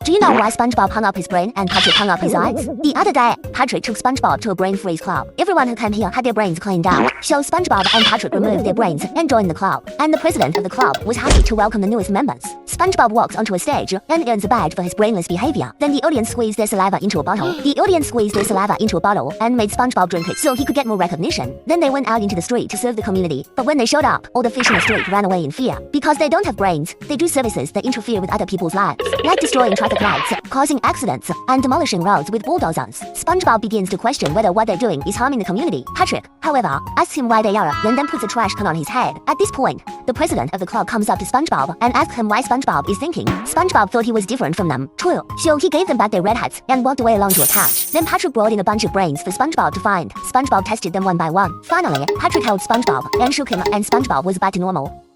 Do you know why SpongeBob hung up his brain and Patrick hung up his eyes? The other day, Patrick took SpongeBob to a brain-freeze club. Everyone who came here had their brains cleaned out. So SpongeBob and Patrick removed their brains and joined the club. And the president of the club was happy to welcome the newest members. SpongeBob walks onto a stage and earns a badge for his brainless behavior. Then the audience squeezed their saliva into a bottle. And made SpongeBob drink it so he could get more recognition. Then they went out into the street to serve the community. But when they showed up, all the fish in the street ran away in fear. Because they don't have brains, they do services that interfere with other people's lives, like destroying traffic lights, causing accidents, and demolishing roads with bulldozers. SpongeBob begins to question whether what they're doing is harming the community. Patrick, however, asks him why they are and then puts a trash can on his head. At this point, the president of the club comes up to SpongeBob and asks him why SpongeBob is thinking. SpongeBob thought he was different from them. True. So he gave them back their red hats and walked away along to a couch. Then Patrick brought in a bunch of brains for SpongeBob to find. SpongeBob tested them one by one. Finally, Patrick held SpongeBob and shook him and SpongeBob was back to normal.